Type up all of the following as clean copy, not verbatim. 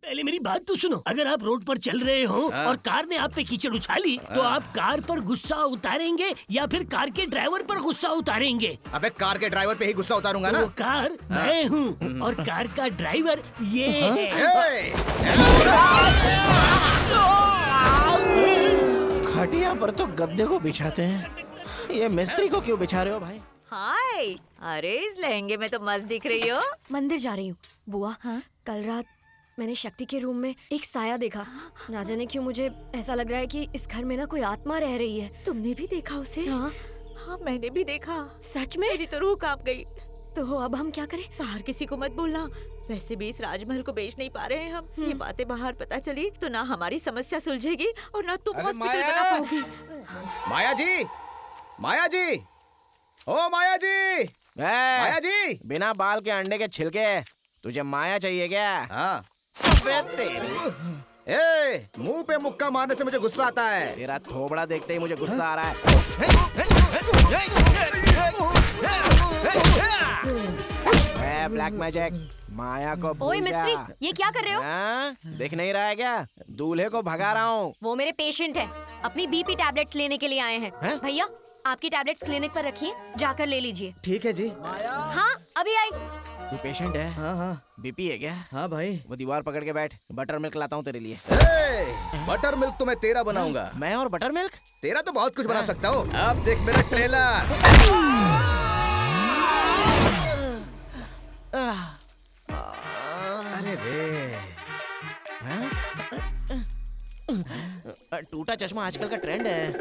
पहले मेरी बात तो सुनो। अगर आप रोड पर चल रहे हो और कार ने आप पे कीचड़ उछाली तो आप कार पर गुस्सा उतारेंगे या फिर कार के ड्राइवर पर गुस्सा उतारेंगे? अबे कार के ड्राइवर पे ही गुस्सा उतारूंगा ना। वो कार मैं हूँ और कार का ड्राइवर ये है। खटिया पर तो गद्दे को बिछाते हैं, ये मिस्त्री को क्यों बिछा रहे हो भाई? हाय, अरे इस लहंगे में तो मस्त दिख रही हो। मंदिर जा रही हूँ बुआ। हाँ? कल रात मैंने शक्ति के रूम में एक साया देखा। ना जाने क्यों मुझे ऐसा लग रहा है कि इस घर में ना कोई आत्मा रह रही है। तुमने भी देखा उसे? हाँ। हाँ, मैंने भी देखा। सच में? मेरी तो रूह कांप गई। तो अब हम क्या करें? बाहर किसी को मत बोलना। वैसे भी इस राजमहल को बेच नहीं पा रहे हैं हम। ये बातें बाहर पता चली तो ना हमारी समस्या सुलझेगी और ना तुम हॉस्पिटल बना पाओगी। माया जी, माया जी, ओ माया जी, माया जी। बिना बाल के अंडे के छिलके, तुझे माया चाहिए क्या? हाँ। तेरी मुंह पे मुक्का मारने से मुझे गुस्सा आता है। तेरा थोबड़ा देखते ही मुझे गुस्सा आ रहा है। ब्लैक मैजिक, माया को भूल ओए मिस्त्री, जा। ये क्या कर रहे हो? हाँ? दिख नहीं रहा है क्या? दूल्हे को भगा रहा हूँ। वो मेरे पेशेंट हैं, अपनी बीपी टैबलेट्स लेने के लिए आए हैं। भैया आपकी टैबलेट्स क्लिनिक पर रखिए, जाकर ले लीजिए। ठीक है जी। हाँ अभी आई। तू पेशेंट है? हाँ हाँ। बीपी है क्या? हाँ भाई। वो दीवार पकड़ के बैठ, बटर मिल्क लाता हूँ तेरे लिए। बटर मिल्क तो मैं तेरा बनाऊंगा। मैं और बटर मिल्क? तेरा तो बहुत कुछ बना सकता हूँ। अब देख मेरा ट्रेलर। अरे रे। टूटा चश्मा आजकल का ट्रेंड है।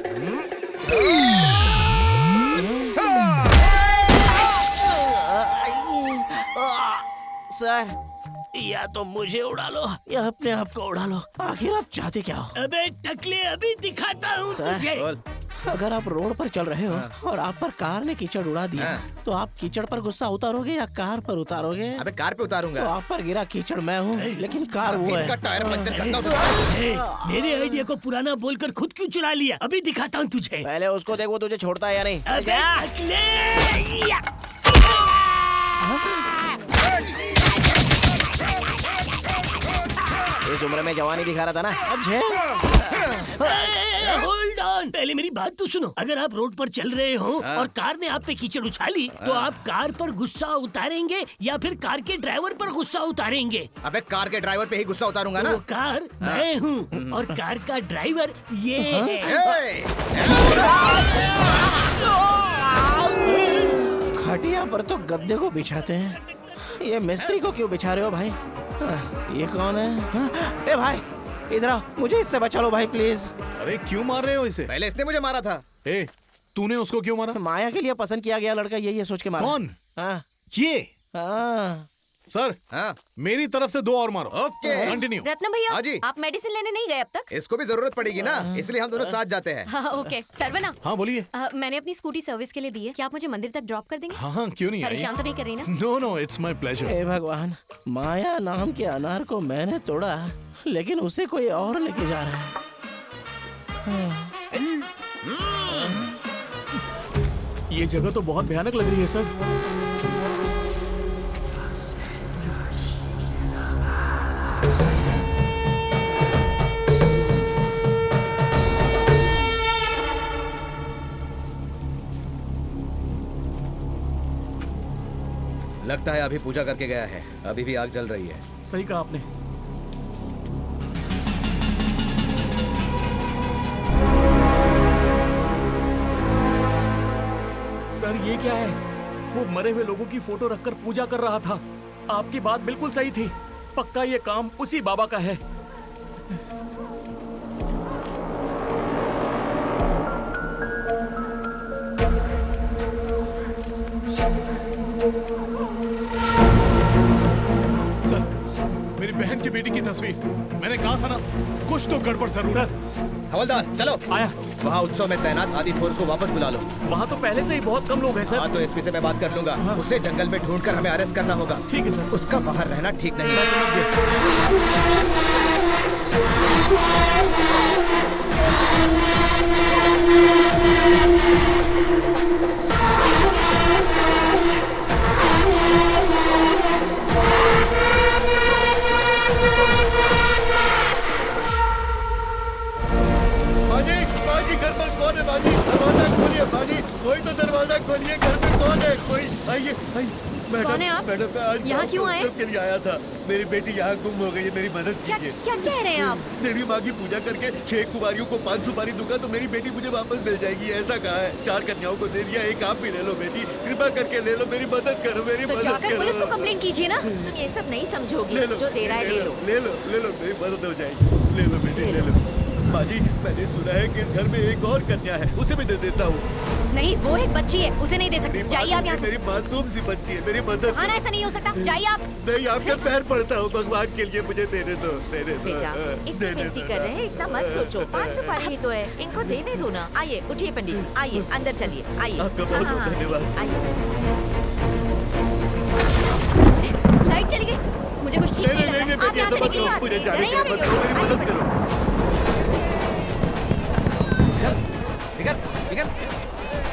सर, या तो मुझे उड़ा लो या अपने आप को उड़ा लो। आखिर आप चाहते क्या हो? अबे टकले, अभी दिखाता हूँ तुझे। बोल। अगर आप रोड पर चल रहे हो और आप पर कार ने कीचड़ उड़ा दिया तो आप कीचड़ पर गुस्सा उतारोगे या कार पर उतारोगे? अबे कार पे उतारूंगा। तो आप पर गिरा कीचड़ मैं हूँ, लेकिन कार वो इसका है। टायर पंचर करता हूँ। मेरे आइडिया को पुराना बोलकर खुद क्यों चुरा लिया? अभी दिखाता हूँ तुझे। पहले उसको देख, वो तुझे छोड़ता है या नहीं। अबे टकले, या। इस उम्र में जवानी दिखा रहा था ना, अब झेल। होल्ड ऑन, पहले मेरी बात तो सुनो। अगर आप रोड पर चल रहे हो और कार ने आप पे कीचड़ उछाली तो आप कार पर गुस्सा उतारेंगे या फिर कार के ड्राइवर पर गुस्सा उतारेंगे? अबे कार के ड्राइवर पे ही गुस्सा उतारूंगा ना। वो कार मैं हूँ और कार का ड्राइवर ये है। खटिया पर तो गद्दे को बिछाते हैं, ये मिस्त्री को क्यों बिछा रहे हो भाई? ये कौन है? ए भाई इधर आओ, मुझे इससे बचा लो भाई प्लीज। अरे क्यों मार रहे हो इसे? पहले इसने मुझे मारा था। ए, तूने उसको क्यों मारा? माया के लिए पसंद किया गया लड़का यही सोच के मारा। कौन? हाँ। ये हाँ। सर, हाँ। मेरी तरफ से 2 और मारो। ओके। कंटिन्यू। रत्न हाँ जी। भैया, आप मेडिसिन लेने नहीं गए अब तक? इसको भी जरूरत पड़ेगी ना, इसलिए हम दोनों साथ जाते हैं। हाँ ओके। सरवना, हाँ बोलिए। मैंने अपनी स्कूटी सर्विस के लिए दी है, क्या आप मुझे मंदिर तक ड्रॉप कर देंगे? हाँ हाँ, क्यों नहीं आई? परेशान तो नहीं कर रही ना? No no, it's my pleasure. हे भगवान, माया नाम के अनार को मैंने तोड़ा लेकिन उसे कोई और लेके जा रहा है। ये जगह तो बहुत भयानक लग रही है सर। लगता है अभी पूजा करके गया है, अभी भी आग जल रही है। सही कहा आपने। सर ये क्या है? वो मरे हुए लोगों की फोटो रखकर पूजा कर रहा था। आपकी बात बिल्कुल सही थी, पक्का ये काम उसी बाबा का है। सर, मेरी बहन की बेटी की तस्वीर, मैंने कहा था ना कुछ तो गड़बड़ जरूर है। हवलदार चलो। आया। वहाँ उत्सव में तैनात आदि फोर्स को वापस बुला लो। वहाँ तो पहले से ही बहुत कम लोग हैं सर। हाँ तो एसपी से मैं बात कर लूंगा। उसे जंगल में ढूंढकर हमें अरेस्ट करना होगा। ठीक है सर। उसका बाहर रहना ठीक नहीं मैं है। समझ गया। मैं आज यहाँ क्यों आए? के लिए आया था। मेरी बेटी यहाँ गुम हो गई है, मेरी मदद क्या कीजिए। क्या कह रहे हैं आप? देवी माँ की पूजा करके 6 कुमारियों को 5 सुपारी दूंगा तो मेरी बेटी मुझे वापस मिल जाएगी, ऐसा कहा है। 4 कन्याओं को दे दिया, एक आप भी ले लो बेटी, कृपा करके ले लो, मेरी मदद करो, मेरी तो मदद जाकर करो। पुलिस को कंप्लेंट कीजिए ना। तुम ये सब नहीं समझोगी, ले लो, जो दे रहा है ले लो। ले लो, ले लो, मेरी मदद हो जाएगी। ले लो बेटी, ले लो। माँ जी, मैंने सुना है कि इस घर में एक और कन्या है, उसे भी दे देता हूँ। नहीं, वो एक बच्ची है, उसे नहीं दे सकते। जाइए आप यहाँ से। मेरी मासूम सी बच्ची है, मेरी मदद। हाँ ना, ऐसा नहीं हो सकता। जाइए आप। नहीं, आपके पैर पड़ता हूँ, भगवान के लिए मुझे देने दो, देने दो। बेटा इतनी मिनती कर रहे हैं, इतना मत सोचो। 5 सुपारी ही तो है, इनको देने दो ना। आइए उठिए पंडित जी, आइए अंदर चलिए, आइए। आपका बहुत बहुत धन्यवाद। आइए। लाइट चली गई, मुझे कुछ ठीक नहीं लग रहा है। आप यहाँ से निकलिए। मुझे जाने नहीं, की आप मत करो, मेरी आइए, मदद करो।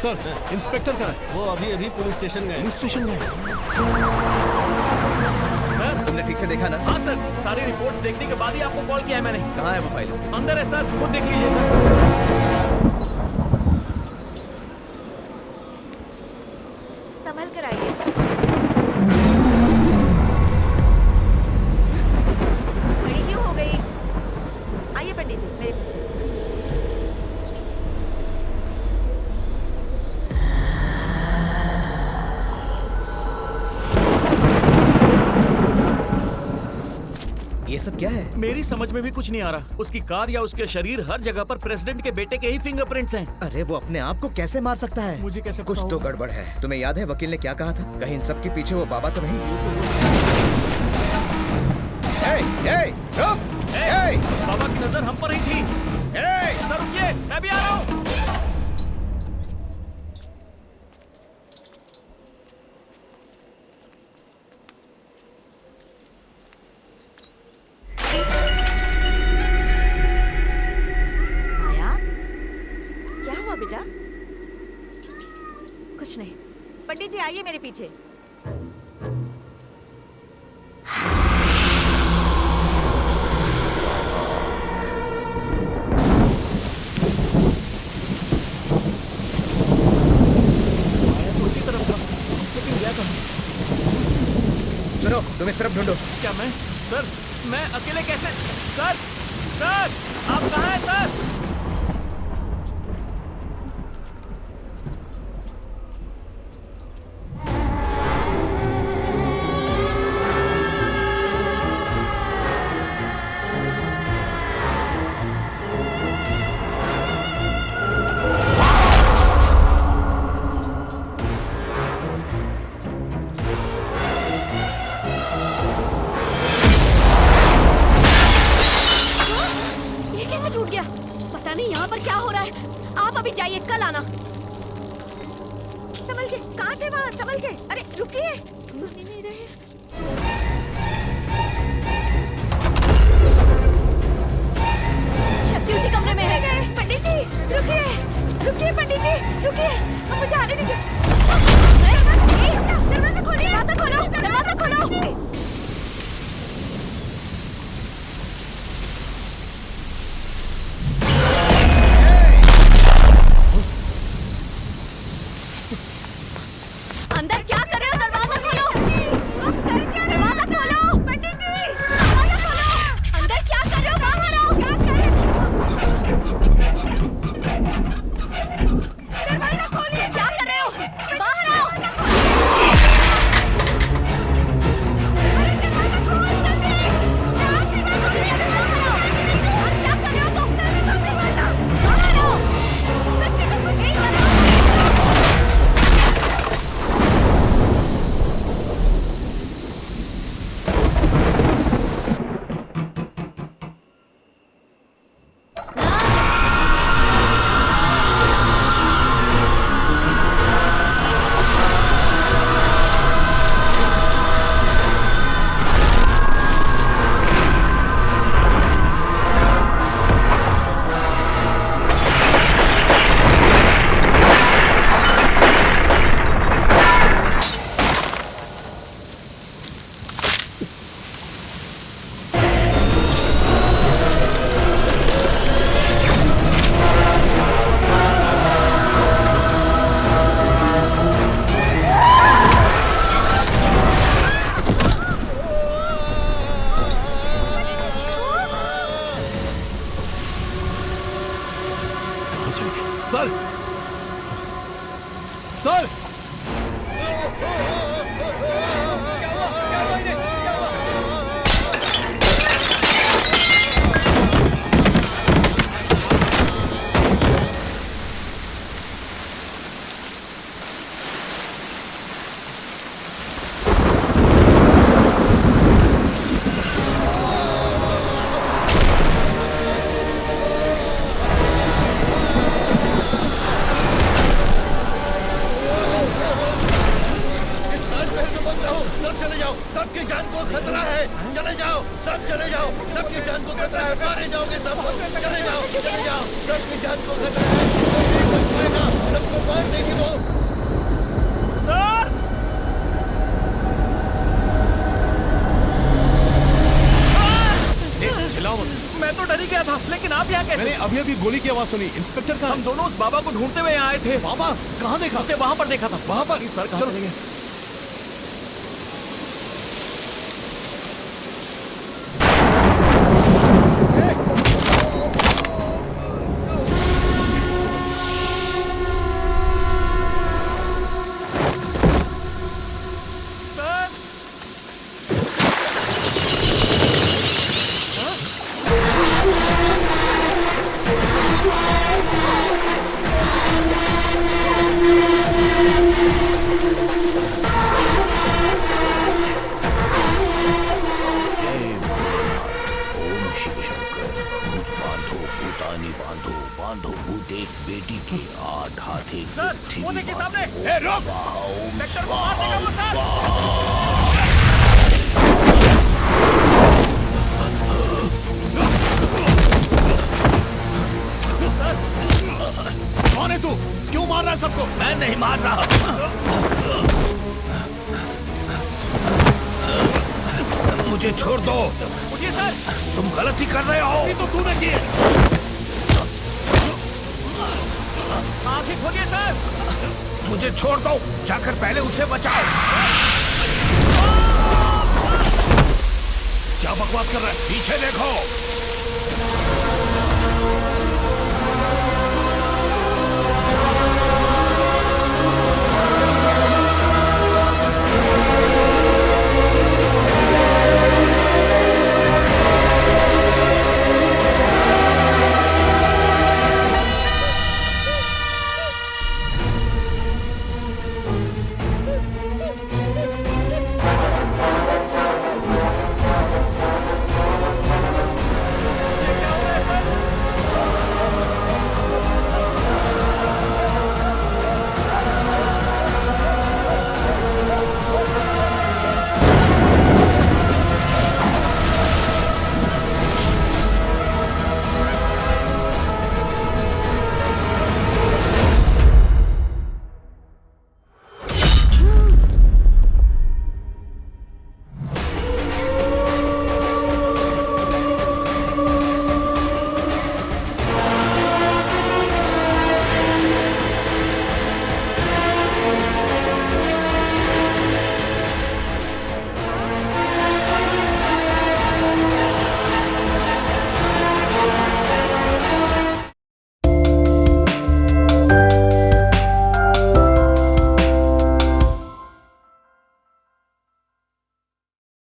सर इंस्पेक्टर कहाँ है? वो अभी पुलिस स्टेशन गए। पुलिस स्टेशन में। सर तुमने ठीक से देखा ना? हाँ सर, सारी रिपोर्ट्स देखने के बाद ही आपको कॉल किया है मैंने। कहाँ है वो फाइल? अंदर है सर, खुद देख लीजिए सर। संभल कर आइए। बड़ी क्यों हो गई? आइए पंडित जी, मेरे पीछे। ये सब क्या है? मेरी समझ में भी कुछ नहीं आ रहा। उसकी कार या उसके शरीर, हर जगह पर प्रेसिडेंट के बेटे के ही फिंगरप्रिंट्स हैं। अरे वो अपने आप को कैसे मार सकता है? मुझे कैसे कुछ पता तो होगा? गड़बड़ है। तुम्हें याद है वकील ने क्या कहा था? कहीं इन सब के पीछे वो बाबा तो नहीं? रुक! उस बाबा की नजर हम पर ही थी। सर रुकिए, मैं भी आ रहा हूँ। माया, क्या हुआ बेटा? कुछ नहीं। पंडित जी आइए मेरे पीछे। उसी तरफ था, लेकिन गया कहाँ? सुनो, तुम इस तरफ ढूंढो। क्या मैं? सर, मैं अकेले कैसे? सर, सर, आप कहाँ हैं सर? ये कैसे टूट गया? सर सर सब चले जाओ, सबकी जान को खतरा है। चले जाओ, सब चले जाओ, सबकी जान को खतरा है। मारे जाओगे सब। चले जाओ, सबकी जान को खतरा है। नहीं बच पाएगा, सबको मार देगी वो। सर चिल्लाओ मत। मैं तो डर ही गया था, लेकिन आप यहाँ कैसे? मैंने अभी अभी गोली की आवाज सुनी। इंस्पेक्टर कहाँ? हम दोनों उस बाबा को ढूंढते हुए यहाँ आए थे। बाबा कहाँ देखा? उसे वहाँ पर देखा था। वहाँ पर? सर कहाँ चले गए? वो देखिए सामने। ए रुक! इंस्पेक्टर को मार देगा वो सर। कौन है तू? क्यों मार रहा है सबको? मैं नहीं मार रहा। मुझे छोड़ दो। उठिए सर। तुम गलती कर रहे हो। तो तूने की है। आंखें खोलिए सर। मुझे छोड़ दो, जाकर पहले उसे बचाओ। क्या बकवास कर रहा है? पीछे देखो।